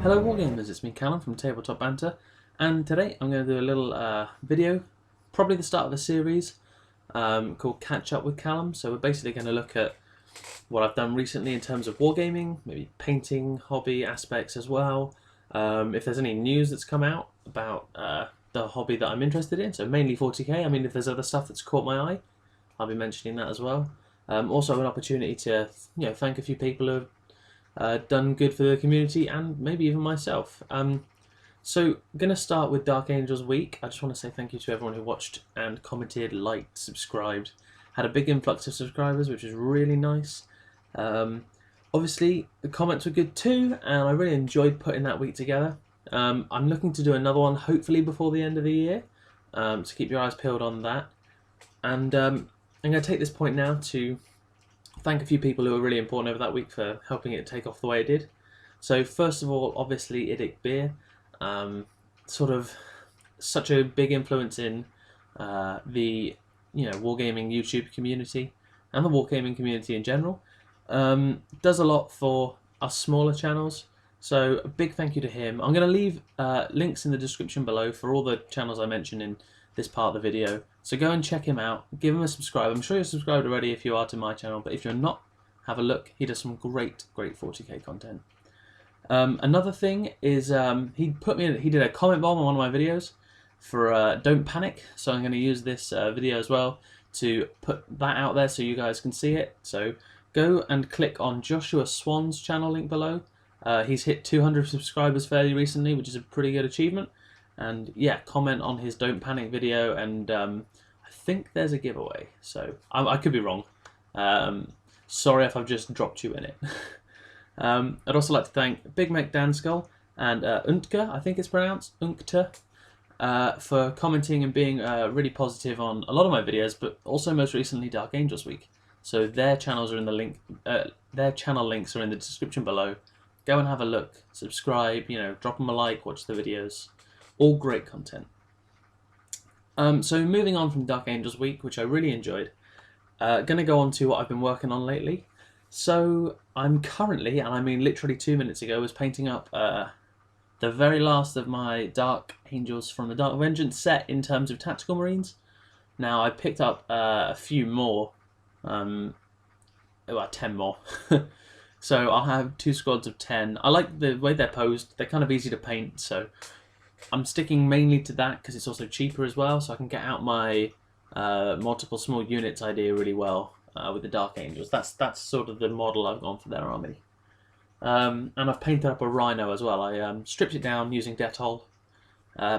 Hello Wargamers, it's me Callum from Tabletop Banter, and today I'm going to do a little video, probably the start of a series called Catch Up with Callum. So we're basically going to look at what I've done recently in terms of wargaming, maybe painting, hobby aspects as well, if there's any news that's come out about the hobby that I'm interested in, so mainly 40k. I mean, if there's other stuff that's caught my eye, I'll be mentioning that as well. Also an opportunity to thank a few people who have done good for the community and maybe even myself. So I'm going to start with Dark Angels Week. I just want to say thank you to everyone who watched and commented, liked, subscribed. Had a big influx of subscribers, which was really nice. Obviously the comments were good too, and I really enjoyed putting that week together. I'm looking to do another one hopefully before the end of the year, so keep your eyes peeled on that. And I'm going to take this point now to thank a few people who were really important over that week for helping it take off the way it did. So first of all, obviously Idic Beer, sort of such a big influence in the wargaming YouTube community and the wargaming community in general. Does a lot for us smaller channels. So a big thank you to him. I'm going to leave links in the description below for all the channels I mentioned in this part of the video. So go and check him out, give him a subscribe. I'm sure you're subscribed already if you are to my channel, but if you're not, have a look. He does some great 40k content. Another thing is he did a comment bomb on one of my videos for Don't Panic, so I'm going to use this video as well to put that out there so you guys can see it. So go and click on Joshua Swan's channel link below. He's hit 200 subscribers fairly recently, which is a pretty good achievement. And yeah, comment on his Don't Panic video, and I think there's a giveaway. So I could be wrong. Sorry if I've just dropped you in it. I'd also like to thank Big Mac Danskull and Untke, I think it's pronounced, Unkte, for commenting and being really positive on a lot of my videos, but also most recently Dark Angels Week. So their channels are in the link. Their channel links are in the description below. Go and have a look, subscribe, drop them a like, watch the videos. All great content. So moving on from Dark Angels Week, which I really enjoyed, going to go on to what I've been working on lately. So I'm currently, and I mean literally 2 minutes ago, was painting up the very last of my Dark Angels from the Dark Vengeance set in terms of Tactical Marines. Now I picked up a few more, about 10 more. So I'll have 2 squads of 10. I like the way they're posed. They're kind of easy to paint, so I'm sticking mainly to that because it's also cheaper as well, so I can get out my multiple small units idea really well with the Dark Angels. That's sort of the model I've gone for their army. And I've painted up a Rhino as well. I stripped it down using Dettol,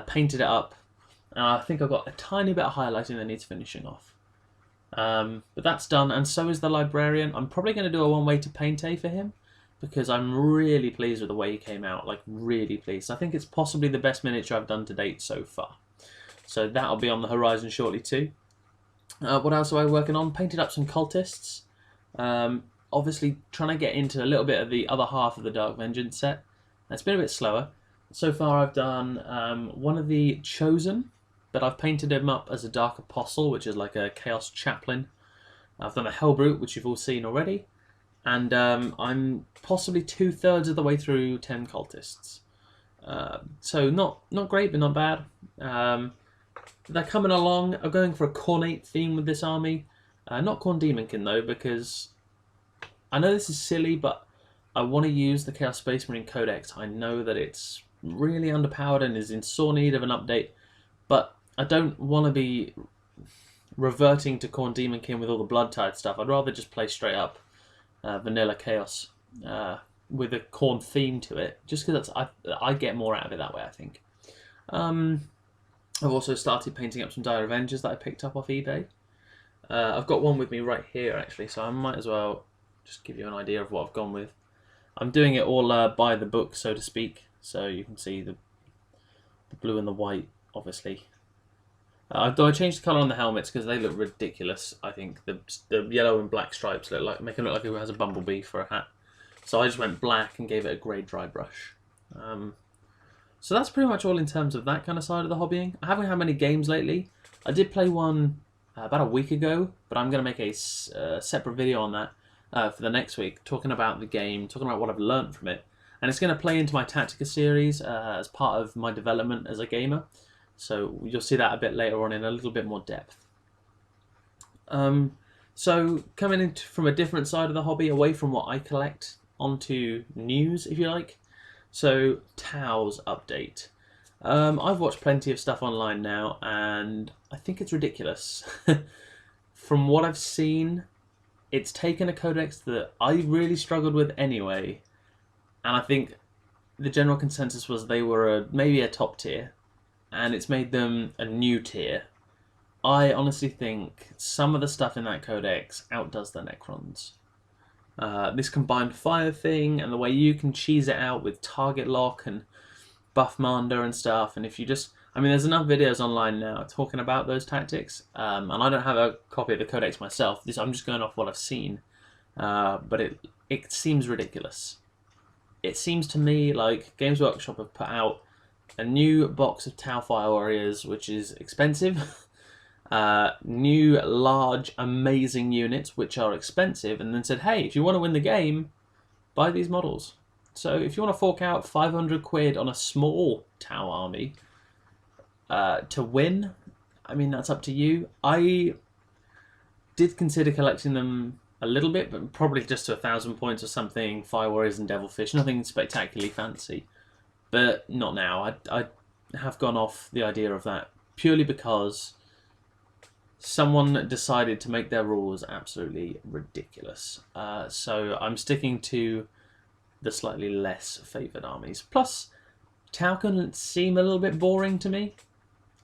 painted it up, and I think I've got a tiny bit of highlighting that needs finishing off. But that's done, and so is the Librarian. I'm probably going to do a one-way to paint for him, because I'm really pleased with the way he came out, like really pleased. I think it's possibly the best miniature I've done to date so far. So that'll be on the horizon shortly too. What else am I working on? Painted up some cultists. Obviously trying to get into a little bit of the other half of the Dark Vengeance set. It's been a bit slower. So far I've done one of the Chosen, but I've painted him up as a Dark Apostle, which is like a Chaos Chaplain. I've done a Hellbrute, which you've all seen already. And I'm possibly 2/3 of the way through 10 cultists. So not great, but not bad. They're coming along. I'm going for a Cornate theme with this army. Not Khorne Demonkin though, because I know this is silly, but I want to use the Chaos Space Marine Codex. I know that it's really underpowered and is in sore need of an update, but I don't want to be reverting to Khorne Demonkin with all the Blood-Tide stuff. I'd rather just play straight up vanilla Chaos with a Khorne theme to it, just because I get more out of it that way, I think. I've also started painting up some Dire Avengers that I picked up off eBay. I've got one with me right here actually, so I might as well just give you an idea of what I've gone with. I'm doing it all by the book, so to speak, so you can see the blue and the white, obviously. Though I changed the colour on the helmets because they look ridiculous. I think the yellow and black stripes make it look like it has a bumblebee for a hat. So I just went black and gave it a grey dry brush. So that's pretty much all in terms of that kind of side of the hobbying. I haven't had many games lately. I did play one about a week ago, but I'm going to make a separate video on that for the next week, talking about the game, talking about what I've learned from it, and it's going to play into my Tactica series as part of my development as a gamer. So you'll see that a bit later on in a little bit more depth. So coming in from a different side of the hobby, away from what I collect, onto news, if you like. So Tao's update. I've watched plenty of stuff online now, and I think it's ridiculous. From what I've seen, it's taken a codex that I really struggled with anyway, and I think the general consensus was they were maybe a top tier, and it's made them a new tier. I honestly think some of the stuff in that codex outdoes the Necrons. This combined fire thing, and the way you can cheese it out with target lock and buff Manda and stuff, and if you just... I mean, there's enough videos online now talking about those tactics, and I don't have a copy of the codex myself. I'm just going off what I've seen, but it seems ridiculous. It seems to me like Games Workshop have put out a new box of Tau Fire Warriors, which is expensive, new large amazing units which are expensive, and then said, hey, if you want to win the game, buy these models. So if you want to fork out 500 quid on a small Tau army to win, I mean, that's up to you. I did consider collecting them a little bit, but probably just to 1,000 points or something, Fire Warriors and Devilfish, nothing spectacularly fancy. But not now. I have gone off the idea of that purely because someone decided to make their rules absolutely ridiculous. So I'm sticking to the slightly less favoured armies. Plus, Tau can seem a little bit boring to me.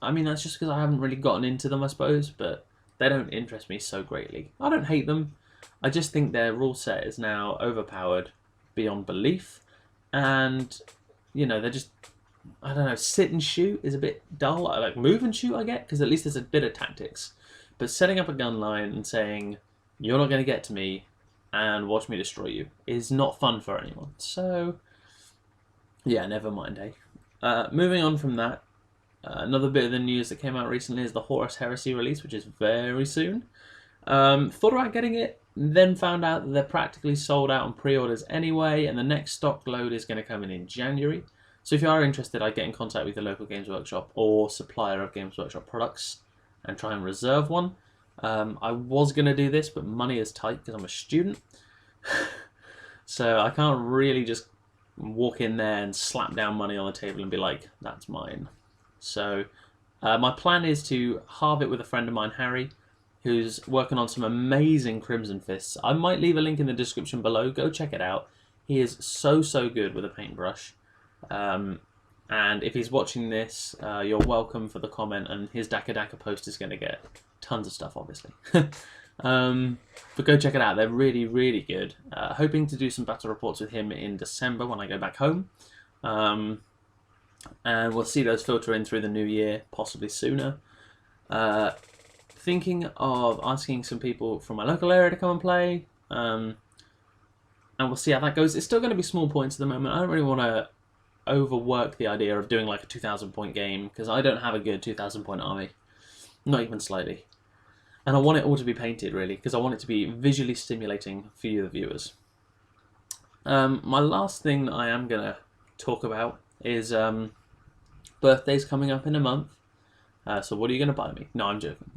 I mean, that's just because I haven't really gotten into them, I suppose, but they don't interest me so greatly. I don't hate them. I just think their rule set is now overpowered beyond belief. And, you know, they're just... I don't know, sit and shoot is a bit dull. I like move and shoot, I get, because at least there's a bit of tactics. But setting up a gun line and saying, you're not going to get to me and watch me destroy you is not fun for anyone. So, yeah, never mind, eh? Moving on from that, another bit of the news that came out recently is the Horus Heresy release, which is very soon. Thought about getting it, then found out that they're practically sold out on pre-orders anyway, and the next stock load is going to come in January. So if you are interested, I'd get in contact with your local Games Workshop or supplier of Games Workshop products and try and reserve one. I was going to do this, but money is tight because I'm a student. So I can't really just walk in there and slap down money on the table and be like, that's mine. So my plan is to halve it with a friend of mine, Harry, who's working on some amazing Crimson Fists. I might leave a link in the description below. Go check it out. He is so good with a paintbrush. And if he's watching this, you're welcome for the comment, and his Daka Daka post is going to get tons of stuff, obviously. But go check it out. They're really good. Hoping to do some battle reports with him in December when I go back home. And we'll see those filter in through the new year, possibly sooner. Thinking of asking some people from my local area to come and play. And we'll see how that goes. It's still going to be small points at the moment. I don't really want to overwork the idea of doing like a 2,000 point game, because I don't have a good 2,000 point army. Not even slightly. And I want it all to be painted, really, because I want it to be visually stimulating for you, the viewers. My last thing that I am going to talk about is birthdays coming up in a month. So what are you going to buy me? No, I'm joking.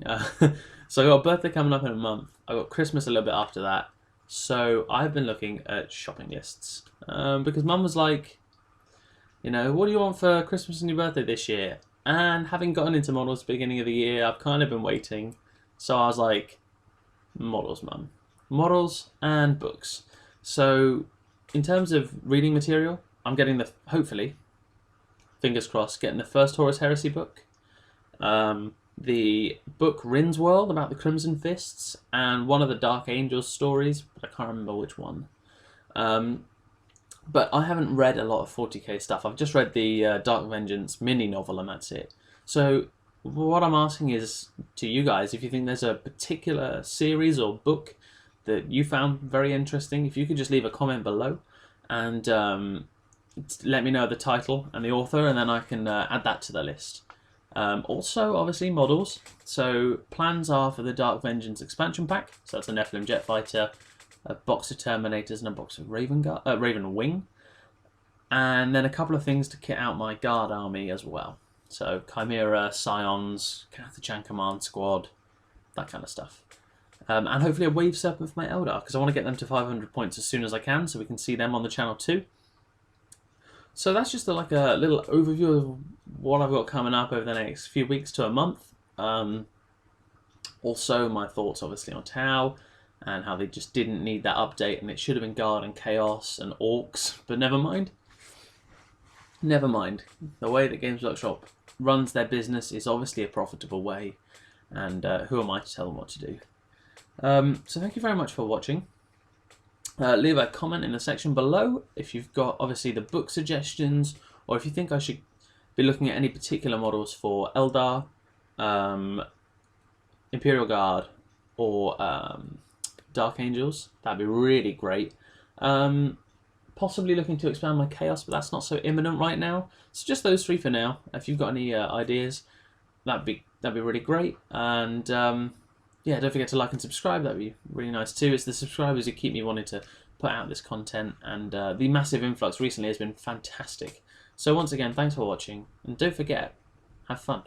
So I got a birthday coming up in a month. I got Christmas a little bit after that. So I've been looking at shopping lists. Because Mum was like, you know, what do you want for Christmas and your birthday this year? And having gotten into models at the beginning of the year, I've kind of been waiting. So I was like, models, Mum. Models and books. So in terms of reading material, I'm getting hopefully, fingers crossed, getting the first Horus Heresy book. The book Rin's World about the Crimson Fists, and one of the Dark Angels stories, but I can't remember which one. But I haven't read a lot of 40k stuff. I've just read the Dark Vengeance mini novel, and that's it. So what I'm asking is to you guys, if you think there's a particular series or book that you found very interesting, if you could just leave a comment below and let me know the title and the author, and then I can add that to the list. Also, obviously, models. So plans are for the Dark Vengeance expansion pack. So that's a Nephilim jet fighter, a box of Terminators, and a box of Raven Wing. and then a couple of things to kit out my guard army as well. So Chimera, Scions, Kathachan Command Squad, that kind of stuff. And hopefully a Wave Serpent for my Eldar, because I want to get them to 500 points as soon as I can, so we can see them on the channel too. So that's just like a little overview of what I've got coming up over the next few weeks to a month. Also, my thoughts obviously on Tau, and how they just didn't need that update, and it should have been Guard and Chaos and Orcs, but never mind. Never mind. The way that Games Workshop runs their business is obviously a profitable way, and who am I to tell them what to do? So thank you very much for watching. Leave a comment in the section below if you've got obviously the book suggestions, or if you think I should be looking at any particular models for Eldar, Imperial Guard, or Dark Angels. That'd be really great. Possibly looking to expand my Chaos, but that's not so imminent right now. So just those three for now. If you've got any ideas, that'd be really great. And yeah, don't forget to like and subscribe. That'd be really nice too. It's the subscribers who keep me wanting to put out this content, and the massive influx recently has been fantastic. So once again, thanks for watching, and don't forget, have fun.